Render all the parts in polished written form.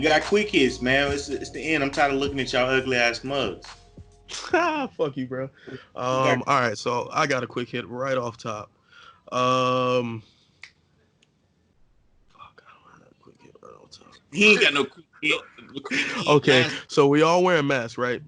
We got quick hits, man. It's the end. I'm tired of looking at y'all ugly ass mugs. Fuck you, bro. We got All right, so I got a quick hit right off top. Um, fuck, I don't have a quick hit right off top. he ain't got no quick hit. Quick hit Okay, last. so we all wearing masks, right?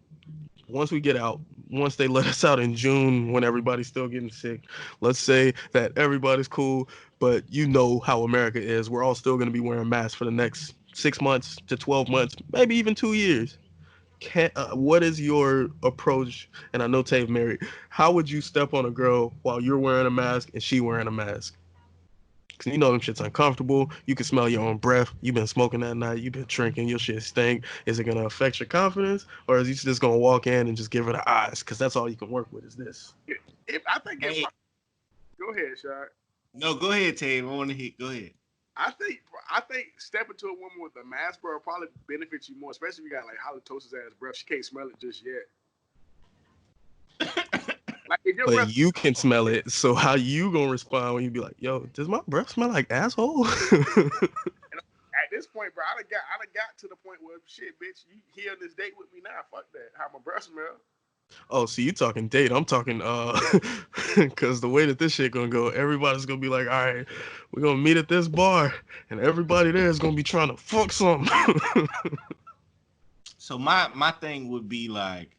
Once we get out, once they let us out in June when everybody's still getting sick, let's say that everybody's cool, but you know how America is. We're all still going to be wearing masks for the next 6 months to 12 months, maybe even 2 years. What is your approach? And I know Tave married. How would you step on a girl while you're wearing a mask and she wearing a mask? Cause you know them shit's uncomfortable. You can smell your own breath. You've been smoking that night. You've been drinking. Your shit stink. Is it gonna affect your confidence, or is you just gonna walk in and just give her the eyes? Cause that's all you can work with is this. If I think it's Hey, go ahead, Shaq. no, go ahead, Tave. I want to hit. Go ahead. I think stepping to a woman with a mask, bro, probably benefits you more, especially if you got like halitosis ass breath. She can't smell it just yet. Like if your But breath, you can smell it. So how you gonna respond when you be like, "Yo, does my breath smell like asshole?" at this point, bro, I done got to the point where shit, bitch, you here on this date with me now? Fuck that. How my breath smell? Oh, so you talking date? I'm talking because the way that this shit gonna go, everybody's gonna be like, "All right, we're gonna meet at this bar," and everybody there is gonna be trying to fuck something. So my thing would be like,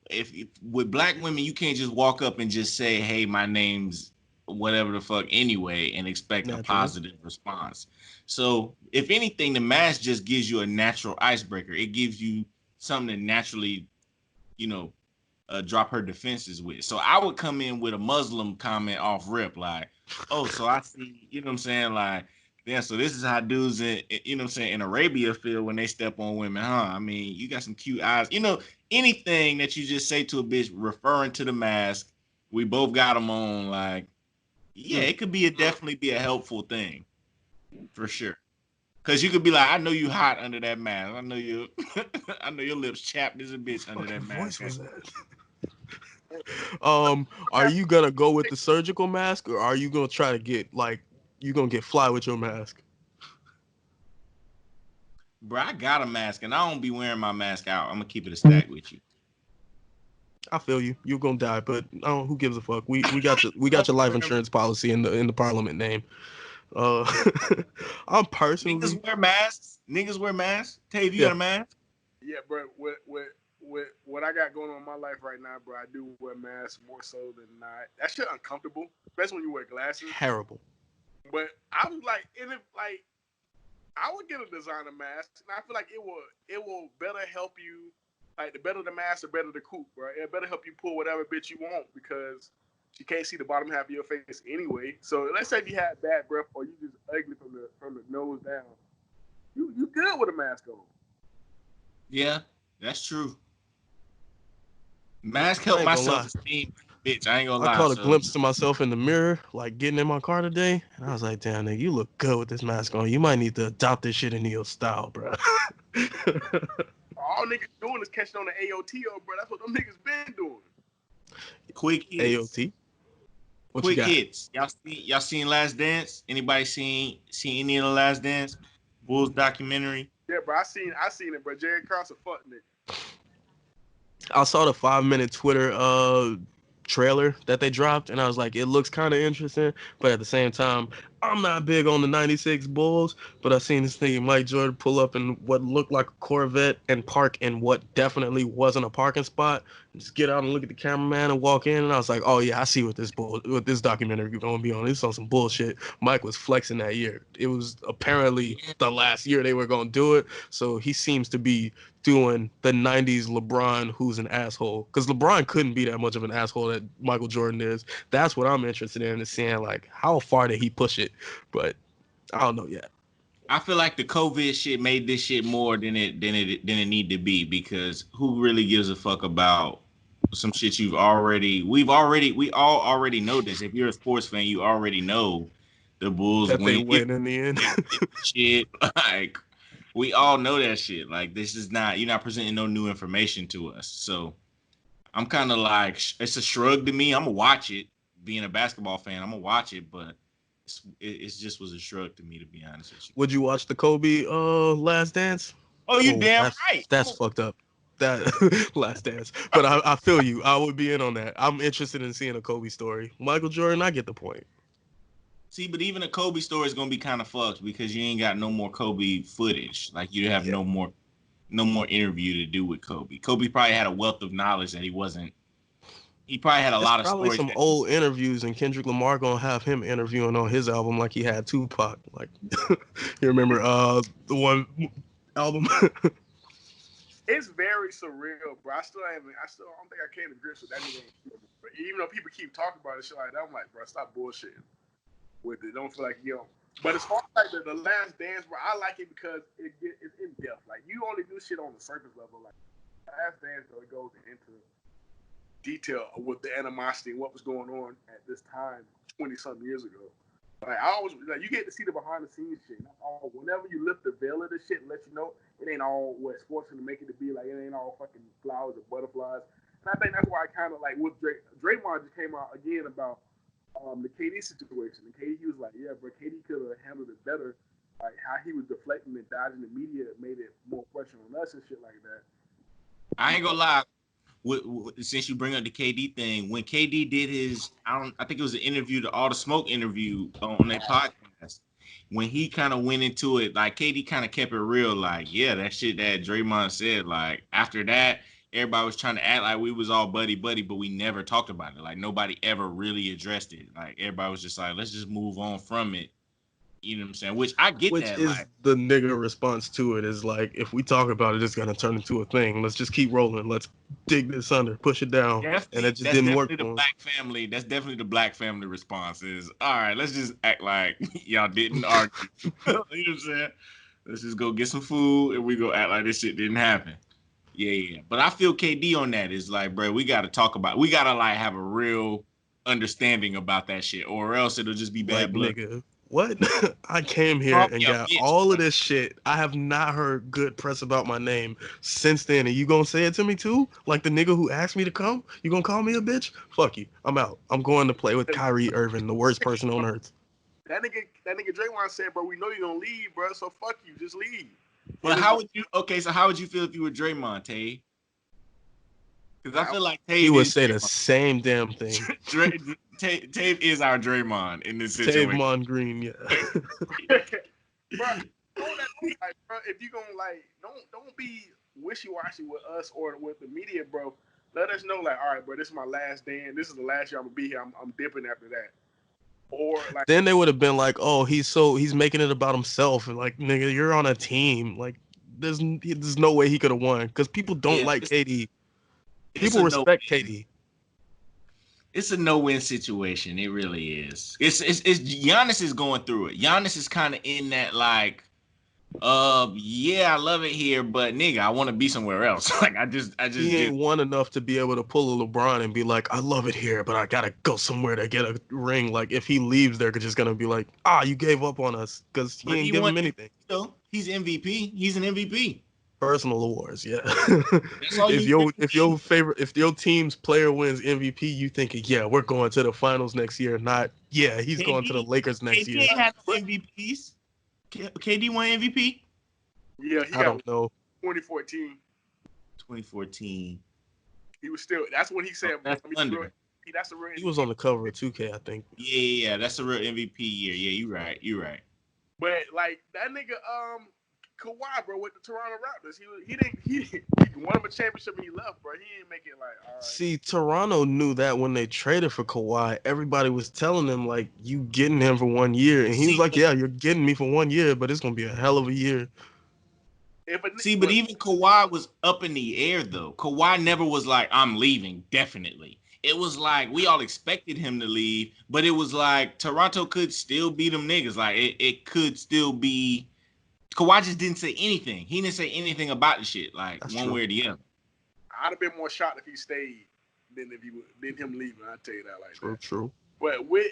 if with black women, you can't just walk up and just say, "Hey, my name's whatever the fuck," anyway, and expect a Naturally. positive response. So if anything, the mask just gives you a natural icebreaker. It gives you something to naturally, you know, drop her defenses with. So I would come in with a Muslim comment off rip, like, "Oh, so I see," you know what I'm saying, like. Yeah, so this is how dudes in, you know what I'm saying, in Arabia feel when they step on women, huh? I mean, you got some cute eyes. You know, anything that you just say to a bitch referring to the mask, we both got them on, like, yeah, it could be definitely be a helpful thing for sure. Cause you could be like, I know you hot under that mask. I know you, I know your lips chapped as a bitch under Fucking that voice mask. was that? Are you gonna go with the surgical mask, or are you gonna try to get like you gonna get fly with your mask? Bro, I got a mask and I don't be wearing my mask out. I'm gonna keep it a stack with you. I feel you. You're gonna die, but I don't, who gives a fuck? We got your life insurance policy in the parliament name. Uh, I'm personally, Niggas wear masks. Niggas wear masks. Tave, you got yeah, a mask? Yeah, bro. With what I got going on in my life right now, bro, I do wear masks more so than not. That shit uncomfortable, especially when you wear glasses. terrible. But I was like, and if like I would get a designer mask, and I feel like it will better help you. Like the better the mask, the better the coupe, right? It better help you pull whatever bitch you want because you can't see the bottom half of your face anyway. So let's say if you had bad breath or you just ugly from the nose down, you good with a mask on. Yeah, that's true. Mask I help ain't my gonna self lie. esteem, bitch. I ain't gonna I lie. caught a So glimpse of myself in the mirror, like getting in my car today, and I was like, "Damn, nigga, you look good with this mask on. You might need to adopt this shit into your style, bro." All niggas doing is catching on the AOTO, bro. That's what them niggas been doing. quick hits, AOT, what you quick got? hits. Y'all seen Last Dance? Anybody seen any of the Last Dance? Bulls documentary. Yeah, bro. I seen it, bro. Jared Cross a fuck nigga. I saw the 5 minute Twitter trailer that they dropped, and I was like, it looks kind of interesting, but at the same time, I'm not big on the '96 Bulls. But I seen this nigga Mike Jordan pull up in what looked like a Corvette and park in what definitely wasn't a parking spot. Just get out and look at the cameraman and walk in, and I was like, oh yeah, I see what this documentary gonna be on. This on some bullshit. Mike was flexing that year. It was apparently the last year they were gonna do it, so he seems to be doing the '90s LeBron, who's an asshole, because LeBron couldn't be that much of an asshole that Michael Jordan is. That's what I'm interested in, is seeing like how far did he push it, but I don't know yet. I feel like the COVID shit made this shit more than it need to be because who really gives a fuck about some shit we all already know this. If you're a sports fan, you already know the Bulls That they win win in the end. shit. Like we all know that shit. Like this is not you're not presenting no new information to us. So I'm kind of like it's a shrug to me. I'm gonna watch it. Being a basketball fan, I'm gonna watch it, but it just was a shrug to me, to be honest with you. Would you watch the Kobe Last Dance? Oh, you Oh, damn right. that's fucked up. That Last Dance. But I feel you. I would be in on that. I'm interested in seeing a Kobe story. Michael Jordan, I get the point. See, but even a Kobe story is gonna be kind of fucked because you ain't got no more Kobe footage. Like you have Yeah. no more interview to do with Kobe. Kobe probably had a wealth of knowledge that he wasn't. He probably had a It's lot of probably stories. some old interviews, and Kendrick Lamar gonna have him interviewing on his album like he had Tupac. Like, you remember the one album? It's very surreal, bro. I don't think I came to grips with that nigga. But even though people keep talking about it, shit like that, I'm like, bro, stop bullshitting with it. Don't feel like you know. But as far as like the Last Dance, bro, I like it because it's in depth. Like you only do shit on the surface level. Like Last Dance, though, it goes into detail with the animosity and what was going on at this time 20-something years ago. Like I always like you get to see the behind the scenes shit. Whenever you lift the veil of this shit and let you know it ain't all what sports to make it to be. Like it ain't all fucking flowers or butterflies. And I think that's why I kind of like with Draymond just came out again about the KD situation. And KD, he was like, yeah, but KD could have handled it better. Like how he was deflecting and dodging the media made it more pressure on us and shit like that. I ain't gonna lie. Since you bring up the KD thing, when KD did his, I think it was an interview, the All the Smoke interview on their podcast. When he kind of went into it, like KD kind of kept it real, like, yeah, that shit that Draymond said. Like after that, everybody was trying to act like we was all buddy, but we never talked about it. Like nobody ever really addressed it. Like everybody was just like, let's just move on from it. You know what I'm saying? Which I get Which that. is Like, the nigga response to it is like, if we talk about it, it's gonna turn into a thing. Let's just keep rolling. Let's dig this under, push it down, and it just that's didn't work definitely the for him. black family. That's definitely the black family response is, all right, let's just act like y'all didn't argue. You know what I'm saying? Let's just go get some food and we go act like this shit didn't happen. Yeah. But I feel KD on that is like, bro, we gotta talk about, we gotta like have a real understanding about that shit, or else it'll just be Like, bad blood. nigga, what? I came here Call and me a got bitch. all of this shit. I have not heard good press about my name since then. And you gonna say it to me too? Like the nigga who asked me to come? You gonna call me a bitch? Fuck you. I'm out. I'm going to play with Kyrie Irving, the worst person on earth. That nigga Draymond said, bro, we know you're gonna leave, bro. So fuck you, just leave. But how would you? Okay, so how would you feel if you were Draymond, Tay? Because I feel like He Tay would is say the Draymond. same damn thing. Tape is our Draymond in this situation. Tavon Green, yeah. Bro, like, bro, if you gonna like, don't be wishy washy with us or with the media, bro. Let us know, like, all right, bro, this is my last day, and this is the last year I'm gonna be here. I'm dipping after that. Or like, Then they would have been like, "Oh, he's making it about himself." And like, nigga, you're on a team. Like, there's no way he could have won because people don't Yeah, like KD. it's People a no. respect KD. It's a no-win situation. It really is. It's Giannis is going through it. Giannis is kind of in that like, yeah, I love it here, but nigga, I want to be somewhere else. Like I just He did. ain't won enough to be able to pull a LeBron and be like, "I love it here, but I gotta go somewhere to get a ring." Like if he leaves, they're just gonna be like, "Ah, you gave up on us," because he But ain't he give won. him anything. He's MVP. He's an MVP. Personal awards, yeah. That's all if you your really need. if your team's player wins MVP, you thinking, yeah, we're going to the finals next year. Not, yeah, he's going to the KD, Lakers next KD year. ain't had no MVPs. KD won MVP. yeah, he I got don't know. 2014. 2014. He was still. That's when he said, That's under. that's the real. He was on the cover of 2K, I think. Yeah. That's a real MVP year. Yeah, you're right. You're right. But like that nigga, Kawhi, bro, with the Toronto Raptors, he won him a championship and he left, bro. He didn't make it like, all right. See, Toronto knew that when they traded for Kawhi, everybody was telling him like, "You getting him for 1 year," and he was See, like, "Yeah, you're getting me for 1 year, but it's gonna be a hell of a year." but even Kawhi was up in the air though. Kawhi never was like, I'm leaving, definitely. It was like we all expected him to leave, but it was like Toronto could still beat them niggas. Like it could still be. Kawhi just didn't say anything. He didn't say anything about the shit, like That's one true. way or the other. I'd have been more shocked if he stayed than if he than him leaving. I'll tell you that like that. True. But with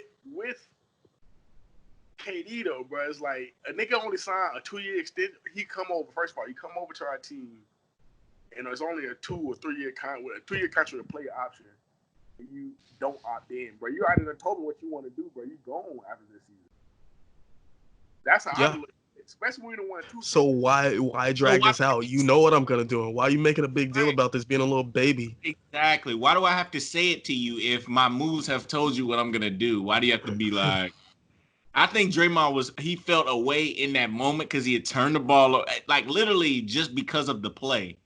KD though, bro, it's like a nigga only signed a 2-year extension. He come over first of all. He come over to our team, and it's only a 2 or 3 year with a 2-year contract with a player option. And you don't opt in, bro. You already told me what you want to do, bro. You gone after this season. That's how I look. especially when you won 2. So why drag this out? You know what I'm gonna do. Why are you making a big deal about this being a little baby? Exactly. Why do I have to say it to you if my moves have told you what I'm gonna do? Why do you have to be like? I think Draymond he felt away in that moment because he had turned the ball like literally just because of the play.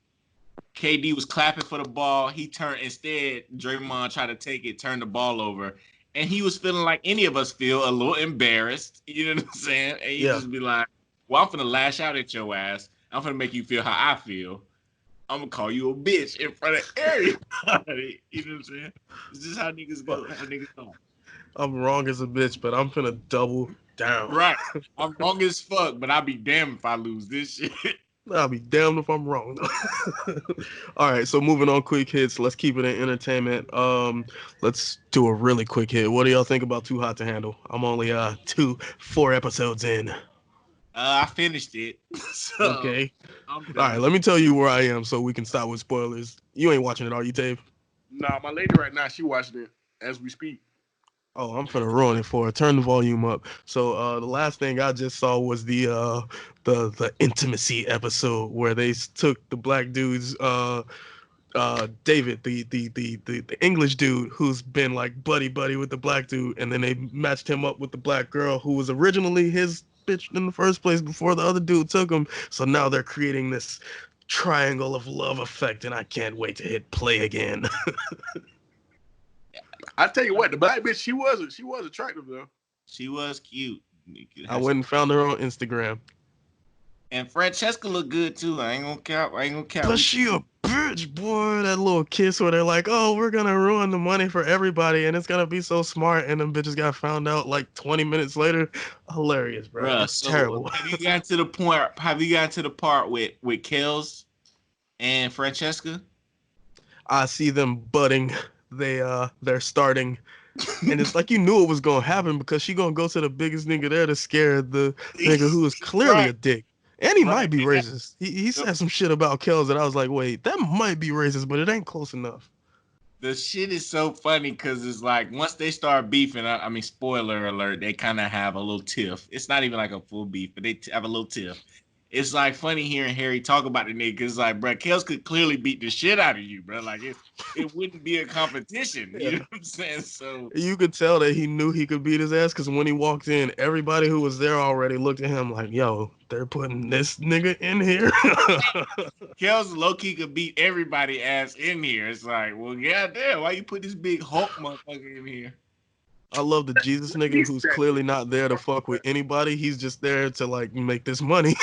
KD was clapping for the ball. He turned instead. Draymond tried to take it, turn the ball over, and he was feeling like any of us feel a little embarrassed. You know what I'm saying? And he just be like, "Well, I'm finna lash out at your ass. I'm finna make you feel how I feel. I'm gonna call you a bitch in front of everybody." You know what I'm saying? It's just how niggas go. How niggas go. I'm wrong as a bitch, but I'm finna double down. Right. I'm wrong as fuck, but I'll be damned if I lose this shit. I'll be damned if I'm wrong. All right, so moving on, quick hits. Let's keep it in entertainment. Let's do a really quick hit. What do y'all think about Too Hot to Handle? I'm only 4 episodes in. I finished it. So Okay. I'm All done. right, let me tell you where I am so we can stop with spoilers. You ain't watching it, are you, Dave? Nah, my lady right now, she watching it as we speak. Oh, I'm finna ruin it for her. Turn the volume up. So the last thing I just saw was the intimacy episode where they took the black dude's David, the English dude who's been like buddy with the black dude, and then they matched him up with the black girl who was originally his bitch in the first place before the other dude took him. So now they're creating this triangle of love effect, and I can't wait to hit play again. I tell you what, the black bitch, she was attractive though. She was cute. I went and found her on Instagram. And Francesca looked good too. I ain't gonna count. But she a bitch, boy. That little kiss where they're like, "Oh, we're gonna ruin the money for everybody, and it's gonna be so smart," and them bitches got found out like 20 minutes later. Hilarious, bro. Bruh, It's so terrible. Have you gotten to the point? Have you gotten to the part with Kels and Francesca? I see them budding. They're starting, and it's like you knew it was gonna happen because she gonna go to the biggest nigga there to scare the nigga who is clearly a dick. And he might be racist. He said some shit about Kels that I was like, wait, that might be racist, but it ain't close enough. The shit is so funny because it's like once they start beefing, I mean, spoiler alert, they kind of have a little tiff. It's not even like a full beef, but they have a little tiff. It's like funny hearing Harry talk about the nigga. It's like, bro, Kels could clearly beat the shit out of you, bro. Like it wouldn't be a competition. You know what I'm saying? So you could tell that he knew he could beat his ass because when he walked in, everybody who was there already looked at him like, yo, they're putting this nigga in here. Kels low-key could beat everybody ass in here. It's like, well, goddamn, why you put this big Hulk motherfucker in here? I love the Jesus nigga who's clearly not there to fuck with anybody. He's just there to like make this money.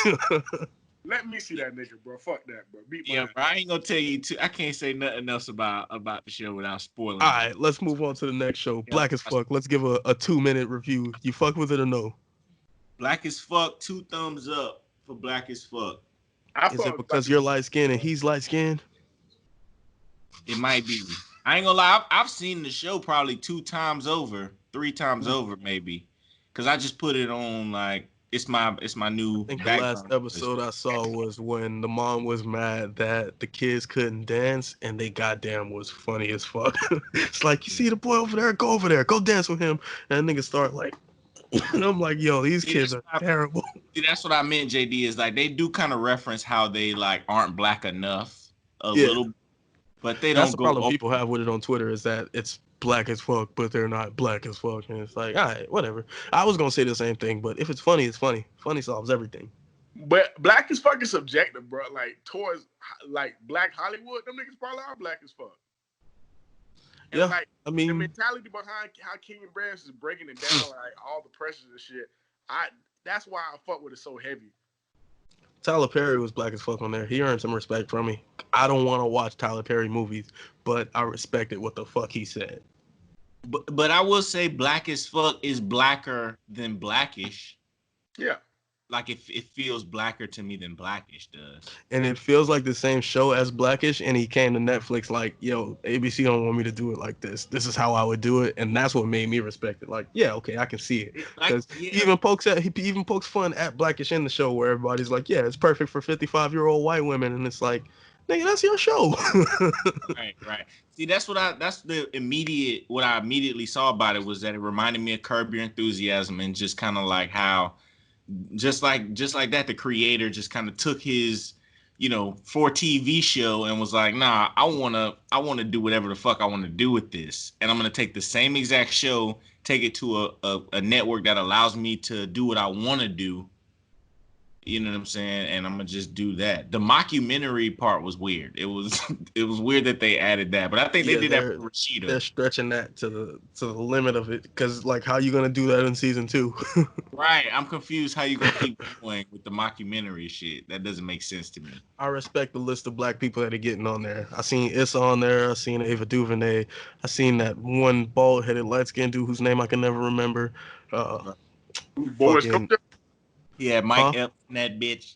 Let me see that nigga, bro. Fuck that, bro. Yeah, bro, I ain't gonna tell you too. I can't say nothing else about the show without spoiling. All right, let's move on to the next show. Black as Fuck. Let's give a 2-minute review. You fuck with it or no? Black as Fuck. 2 thumbs up for Black as Fuck. Is it because you're light skinned and he's light skinned? It might be. I ain't gonna lie. I've seen the show probably 2 times over, 3 times over, maybe. Cause I just put it on like it's my new. I think the last episode I saw was when the mom was mad that the kids couldn't dance, and they goddamn was funny as fuck. It's like, you see the boy over there, go dance with him, and niggas start like, and I'm like, yo, these kids are terrible. See, that's what I meant, JD. Is like they do kind of reference how they like aren't black enough a little, but they that's don't the go. Problem people have with it on Twitter is that it's black as fuck, but they're not black as fuck, and it's like, all right, whatever. I was gonna say the same thing, but if it's funny, it's funny. Funny solves everything. But black as fuck is subjective, bro. Like towards like Black Hollywood, them niggas probably are black as fuck. And yeah, like, I mean, the mentality behind how King Brands is breaking it down, like all the pressures and shit. That's why I fuck with it so heavy. Tyler Perry was black as fuck on there. He earned some respect from me. I don't want to watch Tyler Perry movies, but I respected what the fuck he said. But I will say Black as Fuck is blacker than Blackish. Yeah. Like it feels blacker to me than Blackish does. And it feels like the same show as Blackish, and he came to Netflix like, yo, ABC don't want me to do it like this. This is how I would do it, and that's what made me respect it. Like, yeah, okay, I can see it. Because he even pokes fun at Blackish in the show where everybody's like, yeah, it's perfect for 55-year-old white women, and it's like, nigga, that's your show. Right. See, that's what I immediately saw about it was that it reminded me of Curb Your Enthusiasm and just kind of like how just like that, the creator just kind of took his, for TV show and was like, nah, I wanna do whatever the fuck I want to do with this, and I'm gonna take the same exact show, take it to a network that allows me to do what I want to do. You know what I'm saying? And I'm gonna just do that. The mockumentary part was weird. It was it was weird that they added that, but I think they did that for Rashida. They're stretching that to the limit of it, because like, how you gonna do that in season 2? Right. I'm confused how you gonna keep going with the mockumentary shit. That doesn't make sense to me. I respect the list of black people that are getting on there. I seen Issa on there. I seen Ava DuVernay. I seen that one bald headed light skinned dude whose name I can never remember. Boys, Fucking, yeah, Mike Epps and that bitch.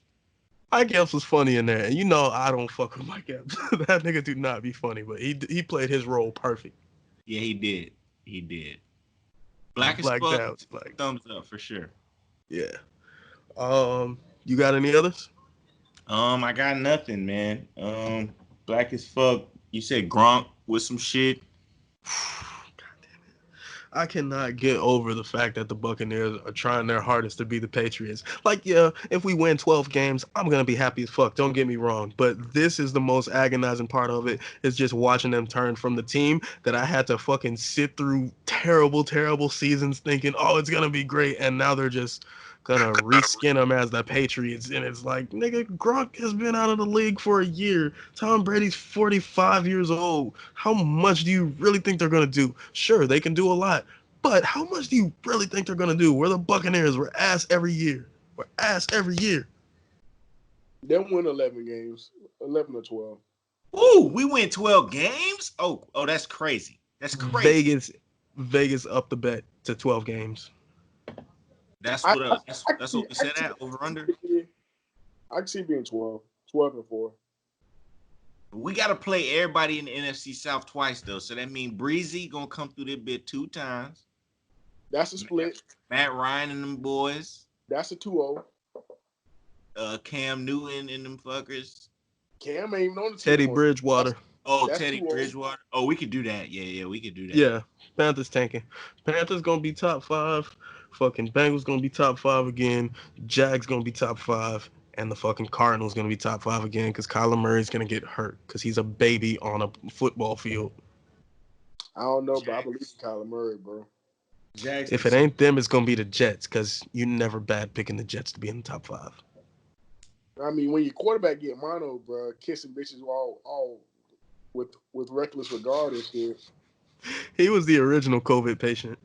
Mike Epps was funny in there, and I don't fuck with Mike Epps. That nigga do not be funny, but he played his role perfect. Yeah, he did. He did. Black as Black fuck. Downs, like, Thumbs up for sure. Yeah. You got any others? I got nothing, man. Black as fuck. You said Gronk with some shit. I cannot get over the fact that the Buccaneers are trying their hardest to be the Patriots. Like, yeah, if we win 12 games, I'm going to be happy as fuck. Don't get me wrong. But this is the most agonizing part of it, is just watching them turn from the team that I had to fucking sit through terrible, terrible seasons thinking, oh, it's going to be great. And now they're just going to reskin them as the Patriots. And it's like, nigga, Gronk has been out of the league for a year. Tom Brady's 45 years old. How much do you really think they're going to do? Sure, they can do a lot. But how much do you really think they're going to do? We're the Buccaneers. We're ass every year. We're ass every year. They'll win 11 games, 11 or 12. Ooh, we win 12 games? Oh, that's crazy. That's crazy. Vegas upped the bet to 12 games. That's what that's what we said at over under. I can see being 12 and 4. We got to play everybody in the NFC South twice, though. So that means Breezy going to come through that bit 2 times. That's a split. Matt Ryan and them boys. That's a 2-0. Cam Newton and them fuckers. Cam ain't even on the team. Teddy Bridgewater. That's Teddy 2-0. Bridgewater. Oh, we could do that. Yeah, we could do that. Yeah, Panthers tanking. Panthers going to be top 5. Fucking Bengals going to be top 5 again. Jags going to be top 5. And the fucking Cardinals going to be top 5 again, because Kyler Murray's going to get hurt because he's a baby on a football field. I don't know, but I believe in Kyler Murray, bro. Jags, if it ain't them, it's going to be the Jets, because you never bad picking the Jets to be in the top 5. I mean, when your quarterback get mono, bro, kissing bitches all with reckless regard and shit. He was the original COVID patient.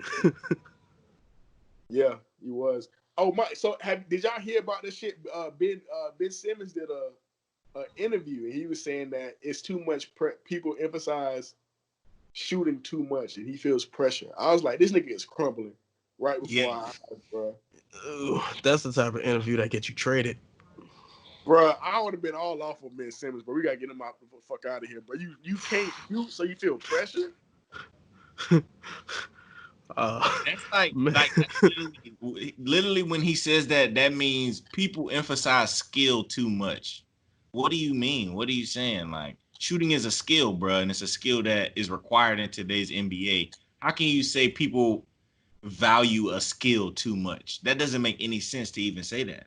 Yeah, he was. Oh my! So did y'all hear about this shit? Ben Simmons did a interview, and he was saying that it's too much. People emphasize shooting too much, and he feels pressure. I was like, this nigga is crumbling right before our eyes, bro. Ooh, that's the type of interview that gets you traded. Bro, I would have been all off of Ben Simmons, but we gotta get him out the fuck out of here. But you can't so you feel pressure. That's like literally when he says that means people emphasize skill too much. What do you mean? What are you saying? Like, shooting is a skill, bro, and it's a skill that is required in today's NBA. How can you say people value a skill too much? That doesn't make any sense to even say that.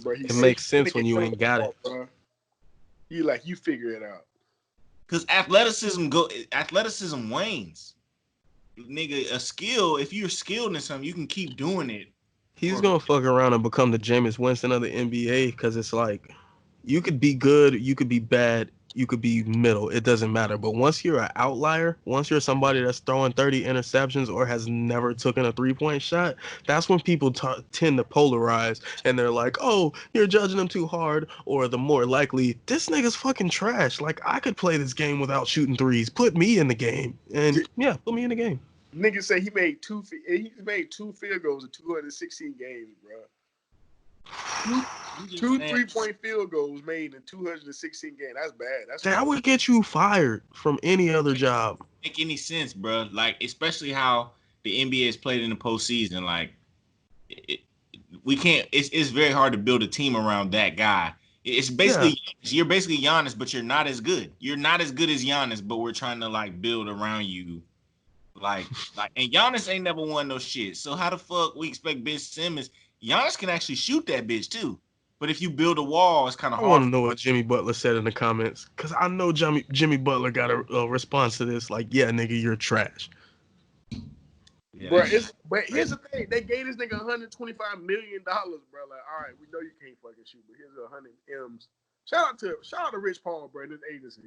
Bro, it makes sense when you ain't got it. Bro. You figure it out. Because athleticism wanes. Nigga, a skill, if you're skilled in something, you can keep doing it. He's going to fuck around and become the Jameis Winston of the NBA, because it's like, you could be good, you could be bad, you could be middle. It doesn't matter. But once you're an outlier, once you're somebody that's throwing 30 interceptions or has never taken a 3-point shot, that's when people tend to polarize, and they're like, oh, you're judging him too hard, or the more likely, this nigga's fucking trash. Like, I could play this game without shooting threes. Put me in the game. And yeah, put me in the game. Nigga say he made two field goals in 216 games, bro. Two 3-point field goals made in 216 games. That's bad. That would get you fired from any other job. Make any sense, bro? Like, especially how the NBA is played in the postseason. Like, we can't. It's very hard to build a team around that guy. It's basically you're basically Giannis, but you're not as good. You're not as good as Giannis, but we're trying to like build around you. Like, and Giannis ain't never won no shit. So how the fuck we expect Ben Simmons? Giannis can actually shoot that bitch too. But if you build a wall, it's kind of I hard. want to know what Jimmy Butler said in the comments, because I know Jimmy Butler got a response to this. Like, yeah, nigga, you're trash. Yeah, Bro, but here's the thing: they gave this nigga $125 million, bro. Like, all right, we know you can't fucking shoot, but here's 100 M's. Shout out to Rich Paul, bro, and his agency.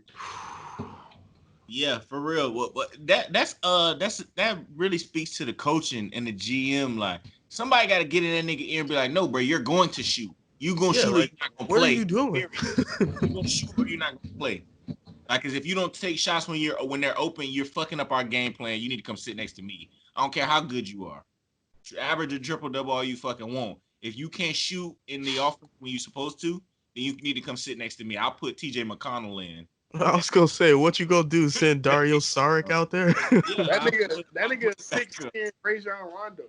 Yeah, for real. What that really speaks to the coaching and the GM. Like, somebody got to get in that nigga ear and be like, no, bro, you're going to shoot. You gonna shoot, like, or you're not gonna what play. are you doing? You're gonna shoot or you're not gonna play. Like, cause if you don't take shots when they're open, you're fucking up our game plan. You need to come sit next to me. I don't care how good you are. Average a triple double all you fucking want. If you can't shoot in the offense when you're supposed to, then you need to come sit next to me. I'll put TJ McConnell in. I was gonna say, what you gonna do? Send Dario Saric out there? Yeah, that nigga 6'10" Rajon Rondo.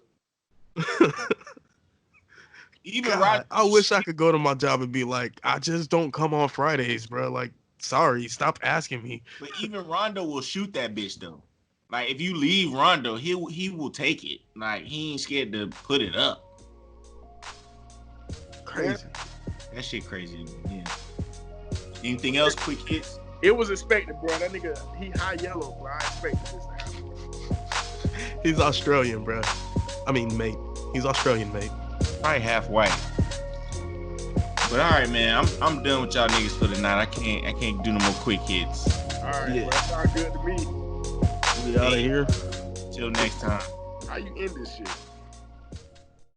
Even God, I wish I could go to my job and be like, I just don't come on Fridays, bro. Like, sorry, stop asking me. But even Rondo will shoot that bitch though. Like, if you leave Rondo, he will take it. Like, he ain't scared to put it up. Crazy. That shit crazy. Yeah. Anything else? Quick hits. It was expected, bro. That nigga, he high yellow, bro. I expected this to happen. He's Australian, bro. I mean, mate. He's Australian, mate. Probably half white. But all right, man. I'm done with y'all niggas for the night. I can't do no more quick hits. All right, Yeah. bro. That sounds good to me. We out of here. Till next time. How you end this shit?